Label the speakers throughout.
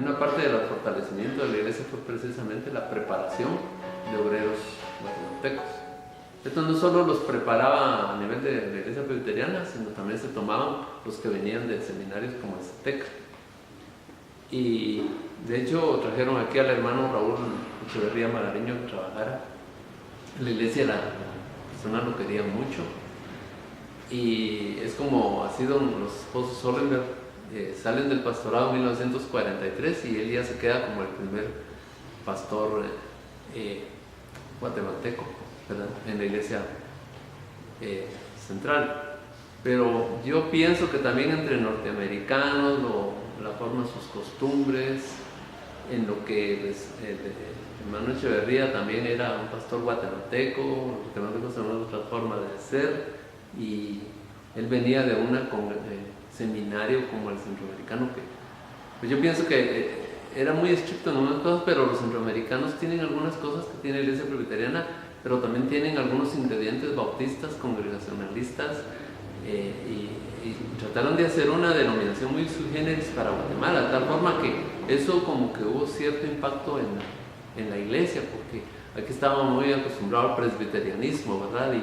Speaker 1: una parte del fortalecimiento de la iglesia fue precisamente la preparación de obreros guatemaltecos. Esto no solo los preparaba a nivel de la iglesia presbiteriana, sino también se tomaban los que venían de seminarios como el CETEC. Y de hecho trajeron aquí al hermano Raúl Echeverría Magariño que trabajara en la iglesia. La persona lo quería mucho, y es como ha sido los esposos Sollenberg. Salen del pastorado en 1943 y él ya se queda como el primer pastor guatemalteco, ¿verdad?, en la iglesia central. Pero yo pienso que también entre norteamericanos, la forma de sus costumbres, en lo que pues, el hermano Echeverría también era un pastor guatemalteco, los guatemaltecos tenían otra forma de ser, y él venía de una seminario como el centroamericano, que pues yo pienso que era muy estricto en algunas cosas, pero los centroamericanos tienen algunas cosas que tiene la iglesia presbiteriana, pero también tienen algunos ingredientes bautistas, congregacionalistas, y trataron de hacer una denominación muy sui generis para Guatemala, de tal forma que eso como que hubo cierto impacto en la iglesia, porque aquí estábamos muy acostumbrados al presbiterianismo, ¿verdad?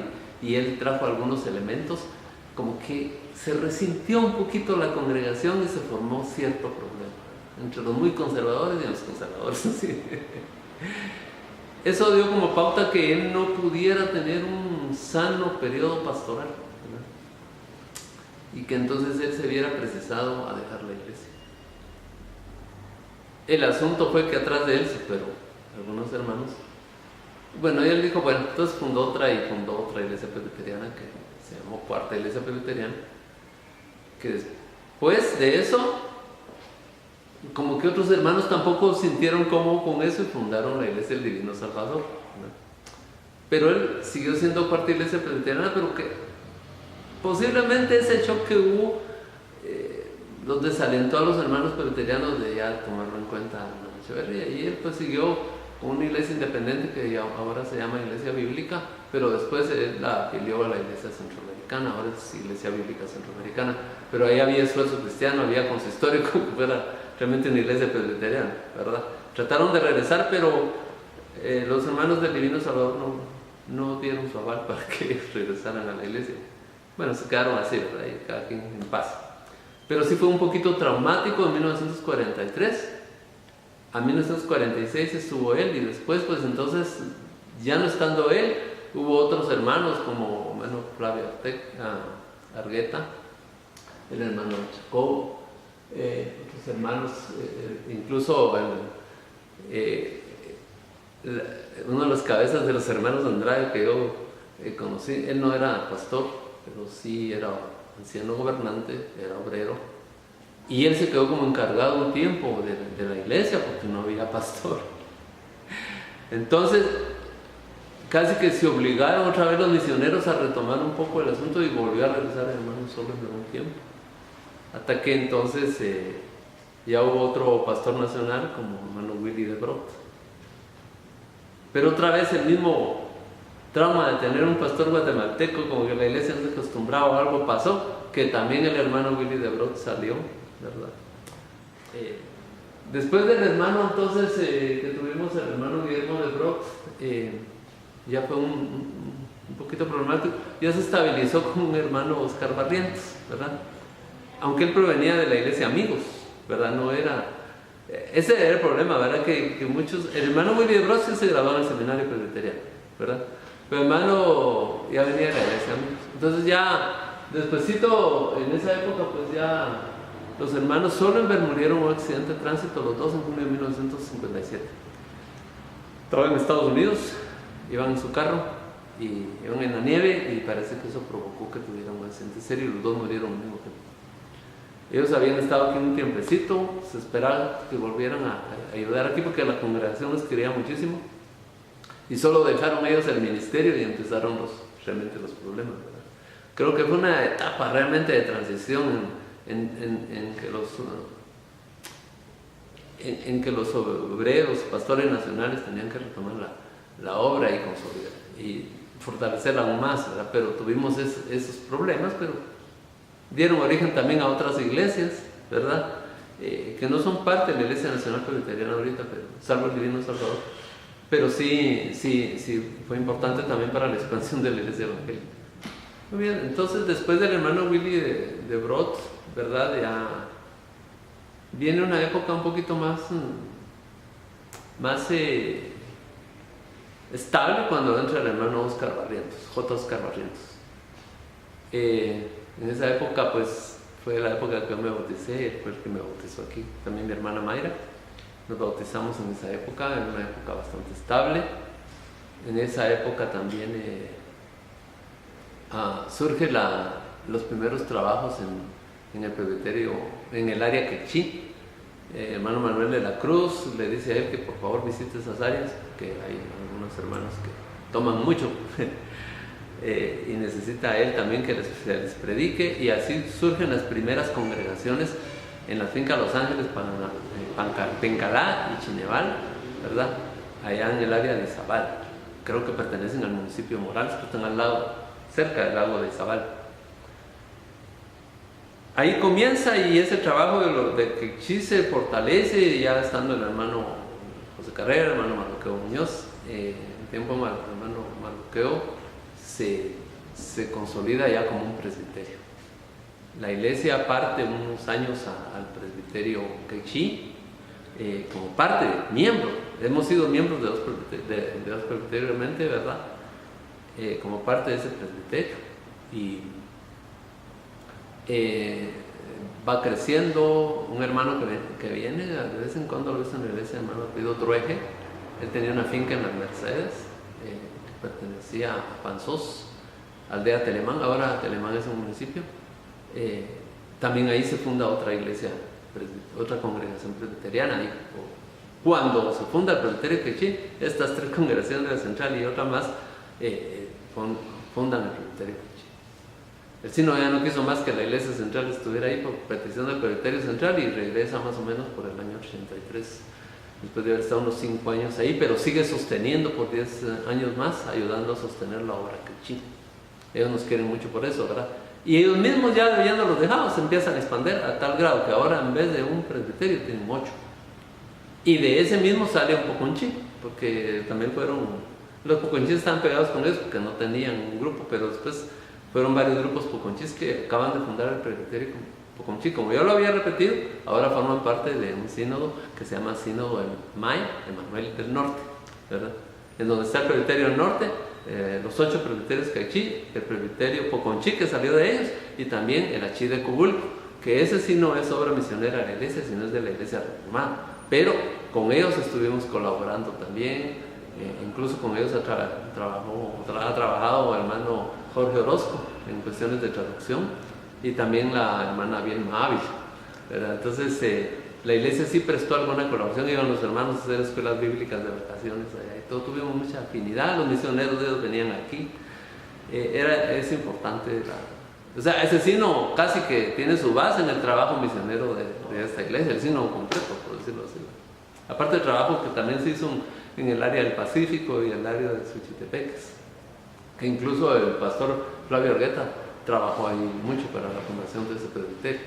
Speaker 1: Y él trajo algunos elementos, como que se resintió un poquito la congregación y se formó cierto problema entre los muy conservadores y los conservadores. ¿Sí? Eso dio como pauta que él no pudiera tener un sano periodo pastoral, ¿verdad? Y que entonces él se viera precisado a dejar la iglesia. El asunto fue que atrás de él se fueron algunos hermanos. Bueno, y él dijo, bueno, entonces fundó otra iglesia presbiteriana que se llamó Cuarta Iglesia Presbiteriana, que después de eso, como que otros hermanos tampoco sintieron cómodo con eso y fundaron la Iglesia del Divino Salvador, ¿no? Pero él siguió siendo Cuarta Iglesia Presbiteriana, pero que posiblemente ese shock que hubo los desalentó a los hermanos presbiterianos de ya tomarlo en cuenta a Echeverría, y él pues siguió con una iglesia independiente que ahora se llama Iglesia Bíblica, pero después él la afilió a la Iglesia Centroamericana, ahora es Iglesia Bíblica Centroamericana, pero ahí había esfuerzo cristiano, había consistorio, como que fuera realmente una iglesia presbiteriana, ¿verdad? Trataron de regresar, pero los hermanos del Divino Salvador no dieron su aval para que regresaran a la iglesia. Bueno, se quedaron así, ¿verdad? Y cada quien en paz. Pero sí fue un poquito traumático en 1943. A 1946 estuvo él, y después, pues entonces, ya no estando él, hubo otros hermanos como Flavio Argueta, el hermano Jacobo, otros hermanos, incluso uno de los cabezas de los hermanos Andrade que yo conocí, él no era pastor, pero sí era anciano gobernante, era obrero, y él se quedó como encargado un tiempo de la iglesia porque no había pastor. Entonces casi que se obligaron otra vez los misioneros a retomar un poco el asunto, y volvió a regresar el hermano Sollenberg un tiempo, hasta que entonces ya hubo otro pastor nacional como hermano Willy de Brot. Pero otra vez el mismo trauma de tener un pastor guatemalteco, como que la iglesia no se acostumbraba, algo pasó, que también el hermano Willy de Brot salió, ¿verdad? Después del hermano entonces que tuvimos, el hermano Guillermo de Brot, ya fue un poquito problemático, ya se estabilizó con un hermano Oscar Barrientos, ¿verdad? Aunque él provenía de la iglesia Amigos, ¿verdad? No era... Ese era el problema, ¿verdad? Que muchos... El hermano Willy de Brot sí se graduó en el seminario presbiteriano, ¿verdad? Pero el hermano ya venía de la iglesia Amigos. Entonces ya, despuesito, en esa época, pues ya los hermanos Sollenberg murieron en un accidente de tránsito, los dos en junio de 1957. Estaban en Estados Unidos, iban en su carro y iban en la nieve, y parece que eso provocó que tuvieran un accidente serio, y los dos murieron al mismo tiempo. Ellos habían estado aquí un tiempecito, se esperaba que volvieran a ayudar aquí porque la congregación les quería muchísimo, y solo dejaron ellos el ministerio y empezaron realmente los problemas, ¿verdad? Creo que fue una etapa realmente de transición en que los obreros, pastores nacionales tenían que retomar la obra y consolidar y fortalecerla aún más, ¿verdad? Pero tuvimos esos problemas, pero dieron origen también a otras iglesias, ¿verdad? que no son parte de la Iglesia Nacional Presbiteriana ahorita, pero, salvo el Divino Salvador, pero sí fue importante también para la expansión de la Iglesia Evangélica. Muy bien, entonces después del hermano Willy de Brod, ¿verdad? Ya viene una época un poquito más estable cuando entra el hermano Oscar Barrientos, J. Oscar Barrientos. En esa época pues fue la época que yo me bauticé, fue el que me bautizó aquí, también mi hermana Mayra. Nos bautizamos en esa época, en una época bastante estable. En esa época también surgen los primeros trabajos en el presbiterio, en el área quechí. Hermano Manuel de la Cruz le dice a él que por favor visite esas áreas, porque hay algunos hermanos que toman mucho y necesita a él también que les predique, y así surgen las primeras congregaciones en la finca Los Ángeles, Pencalá y Chineval, ¿verdad? Allá en el área de Izabal. Creo que pertenecen al municipio de Morales, que están al lado, cerca del lago de Izabal. Ahí comienza, y ese trabajo de quechí se fortalece, ya estando el hermano José Carrera, el hermano Mardoqueo Muñoz. En tiempo el hermano Mardoqueo se consolida ya como un presbiterio. La iglesia parte unos años al presbiterio quechí como parte, miembro. Hemos sido miembros de dos presbiterios realmente, ¿verdad? Como parte de ese presbiterio. Y va creciendo. Un hermano que viene de vez en cuando, lo he visto en la iglesia, hermano Pido Drueje. Él tenía una finca en las Mercedes, que pertenecía a Panzós, aldea Telemán. Ahora Telemán es un municipio. También ahí se funda otra iglesia, otra congregación presbiteriana. Y cuando se funda el presbiterio quechí, estas tres congregaciones de la central y otra más fundan el presbiterio quechí. El sínodo ya no quiso más que la iglesia central estuviera ahí por petición del presbiterio central, y regresa más o menos por el año 83, después de haber estado unos 5 años ahí, pero sigue sosteniendo por 10 años más, ayudando a sostener la obra quechí. Ellos nos quieren mucho por eso, ¿verdad? Y ellos mismos, ya habiéndolos dejado, se empiezan a expandir a tal grado que ahora en vez de un presbiterio tienen 8. Y de ese mismo sale un poconchí, porque también los poconchís estaban pegados con ellos porque no tenían un grupo, pero después fueron varios grupos poconchís que acaban de fundar el presbiterio poconchí. Como yo lo había repetido, ahora forman parte de un sínodo que se llama Sínodo de May, Emanuel del Norte, ¿verdad? En donde está el presbiterio del Norte, los 8 presbiterios quechí, el presbiterio poconchí que salió de ellos, y también el achí de Cubulco, que ese sí no es obra misionera de la iglesia, sino es de la iglesia reformada. Pero con ellos estuvimos colaborando también, incluso con ellos ha trabajado el hermano Jorge Orozco en cuestiones de traducción, y también la hermana Bielma Ávila, ¿verdad? Entonces la iglesia sí prestó alguna colaboración, iban los hermanos a hacer escuelas bíblicas de vacaciones allá, y todo, tuvimos mucha afinidad. Los misioneros de ellos venían aquí. Es importante, o sea, ese sínodo casi que tiene su base en el trabajo misionero de esta iglesia, el sínodo completo, por decirlo así. Aparte del trabajo que también se hizo en el área del Pacífico y el área de Suchitepeques, que incluso el pastor Flavio Argueta trabajó ahí mucho para la fundación de ese presbiterio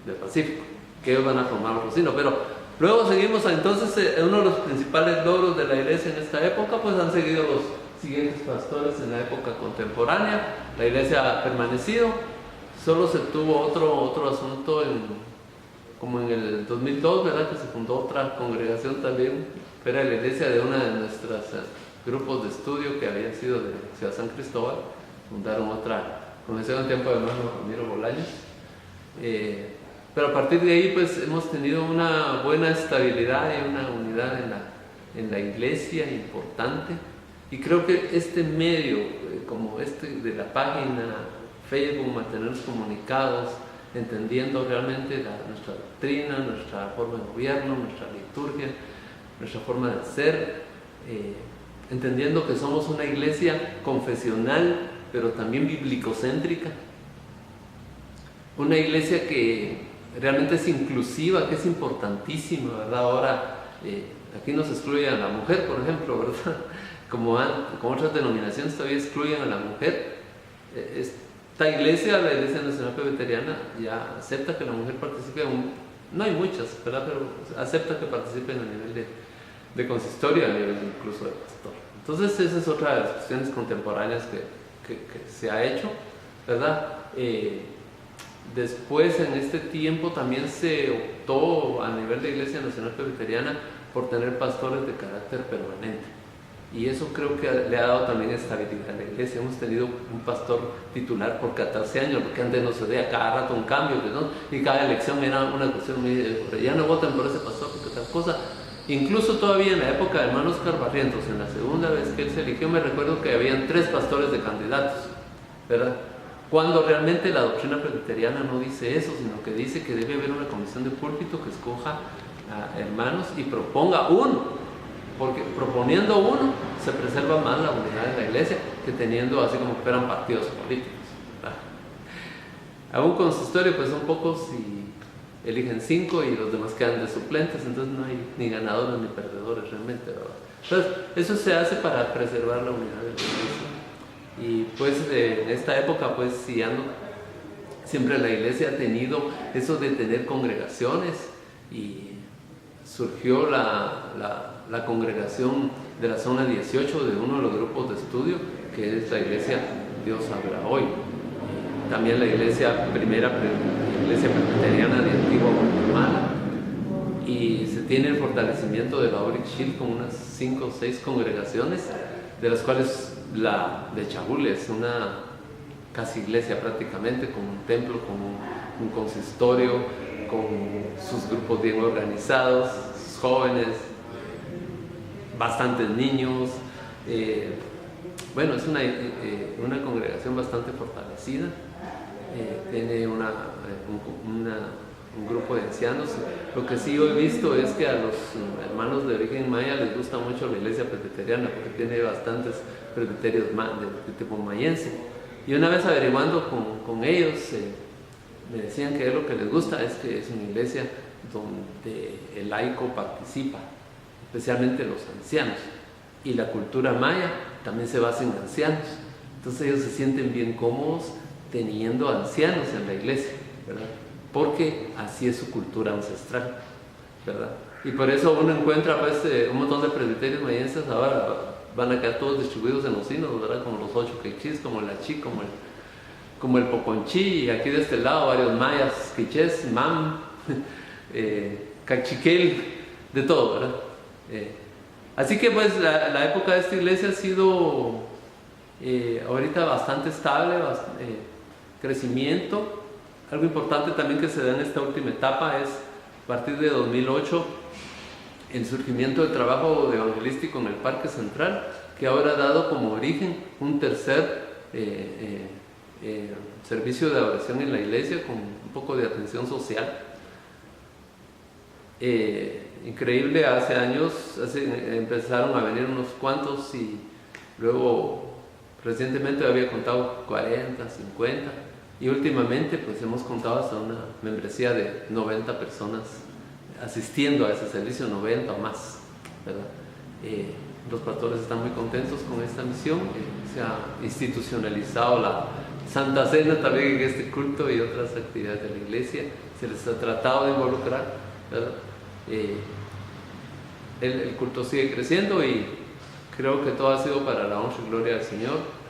Speaker 1: del Pacífico, que ellos van a formar otro sínodo. Pero luego seguimos, entonces uno de los principales logros de la iglesia en esta época, pues han seguido los siguientes pastores en la época contemporánea. La iglesia ha permanecido, solo se tuvo otro asunto como en el 2002, ¿verdad? Que se fundó otra congregación también, era la iglesia de una de nuestras grupos de estudio que había sido de Ciudad San Cristóbal. Fundaron otra congregación en tiempo de hermano Ramiro Bolaños. Pero a partir de ahí pues hemos tenido una buena estabilidad y una unidad en la iglesia importante. Y creo que este medio, como este de la página, Facebook, mantenernos comunicados, entendiendo realmente nuestra doctrina, nuestra forma de gobierno, nuestra liturgia, nuestra forma de ser, entendiendo que somos una iglesia confesional, pero también biblicocéntrica, una iglesia que realmente es inclusiva, que es importantísima, ¿verdad? Ahora aquí no se excluye a la mujer, por ejemplo, ¿verdad? Como otras denominaciones todavía excluyen a la mujer. Esta iglesia, la Iglesia Nacional Presbiteriana, ya acepta que la mujer participe no hay muchas, ¿verdad? Pero acepta que participen a nivel de consistorio, a nivel incluso de pastor. Entonces esa es otra de las cuestiones contemporáneas que se ha hecho, ¿verdad? Después, en este tiempo, también se optó a nivel de Iglesia Nacional Presbiteriana por tener pastores de carácter permanente. Y eso creo que le ha dado también estabilidad a la iglesia. Hemos tenido un pastor titular por 14 años, porque antes no se veía cada rato un cambio, ¿no? Y cada elección era una cuestión muy... ya no votan por ese pastor, porque tal cosa. Incluso todavía en la época de hermano Oscar Barrientos, en la segunda vez que él se eligió, me recuerdo que habían 3 pastores de candidatos, ¿verdad? Cuando realmente la doctrina presbiteriana no dice eso, sino que dice que debe haber una comisión de púlpito que escoja a hermanos y proponga uno, porque proponiendo uno se preserva más la unidad de la iglesia que teniendo así como que fueran partidos políticos, ¿verdad? A un consistorio pues son pocos y eligen 5 y los demás quedan de suplentes, entonces no hay ni ganadores ni perdedores realmente, ¿verdad? Entonces eso se hace para preservar la unidad de la iglesia. Y pues en esta época pues siempre la iglesia ha tenido eso de tener congregaciones y surgió la congregación de la zona 18 de uno de los grupos de estudio, que es la iglesia Dios Habla Hoy. También la primera iglesia presbiteriana de Antigua Guatemala, y se tiene el fortalecimiento de la Oric Shield con unas 5 o 6 congregaciones, de las cuales la de Chabul es una casi iglesia prácticamente, con un templo, con un consistorio, con sus grupos bien organizados, sus jóvenes, bastantes niños. Bueno, es una congregación bastante fortalecida. Tiene un grupo de ancianos. Lo que sí yo he visto es que a los hermanos de origen maya les gusta mucho la iglesia presbiteriana, porque tiene bastantes presbiterios de tipo mayense. Y una vez averiguando con ellos, me decían que lo que les gusta es que es una iglesia donde el laico participa, especialmente los ancianos. Y la cultura maya también se basa en ancianos. Entonces ellos se sienten bien cómodos teniendo ancianos en la iglesia, ¿verdad? Porque así es su cultura ancestral, ¿verdad? Y por eso uno encuentra pues, un montón de presbiterios mayenses. Ahora van a quedar todos distribuidos en los sínodos, ¿verdad? Como los 8 quechís, como el achí, como el poconchí, y aquí de este lado varios mayas, quichés, mam, cachiquel, de todo, ¿verdad? Así que pues la época de esta iglesia ha sido ahorita bastante estable, crecimiento. Algo importante también que se da en esta última etapa es, a partir de 2008, el surgimiento del trabajo evangelístico en el Parque Central, que ahora ha dado como origen un tercer servicio de adoración en la iglesia, con un poco de atención social. Increíble, hace años empezaron a venir unos cuantos, y luego recientemente había contado 40, 50, y últimamente pues hemos contado hasta una membresía de 90 personas asistiendo a ese servicio, 90 o más, ¿verdad? Los pastores están muy contentos con esta misión. Se ha institucionalizado la Santa Cena también en este culto y otras actividades de la iglesia. Se les ha tratado de involucrar, ¿verdad? El culto sigue creciendo, y creo que todo ha sido para la honra y gloria del Señor.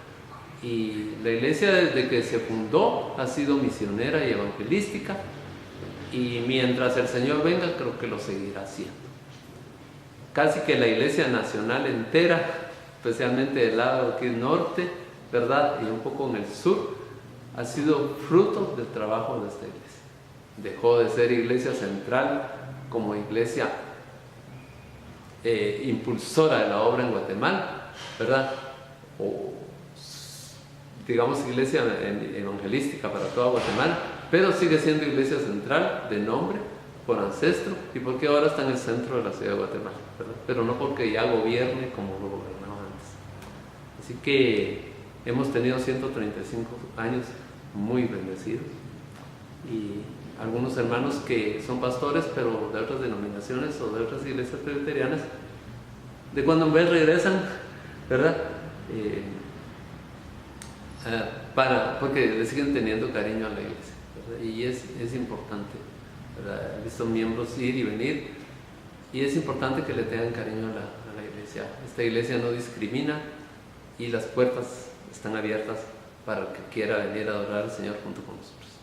Speaker 1: Y la iglesia, desde que se fundó, ha sido misionera y evangelística, y mientras el Señor venga, creo que lo seguirá haciendo. Casi que la iglesia nacional entera, especialmente del lado aquí norte, ¿verdad?, y un poco en el sur, ha sido fruto del trabajo de esta iglesia. Dejó de ser iglesia central como iglesia impulsora de la obra en Guatemala, ¿verdad?, o digamos iglesia evangelística para toda Guatemala, pero sigue siendo iglesia central de nombre, por ancestro, y porque ahora está en el centro de la ciudad de Guatemala, ¿verdad? Pero no porque ya gobierne como lo gobernaba antes. Así que hemos tenido 135 años muy bendecidos, y algunos hermanos que son pastores, pero de otras denominaciones o de otras iglesias presbiterianas, de cuando en vez regresan, ¿verdad? Porque le siguen teniendo cariño a la iglesia, ¿verdad? Y es importante ¿verdad? He visto miembros ir y venir, y es importante que le tengan cariño a la iglesia. Esta iglesia no discrimina y las puertas están abiertas para el que quiera venir a adorar al Señor junto con nosotros.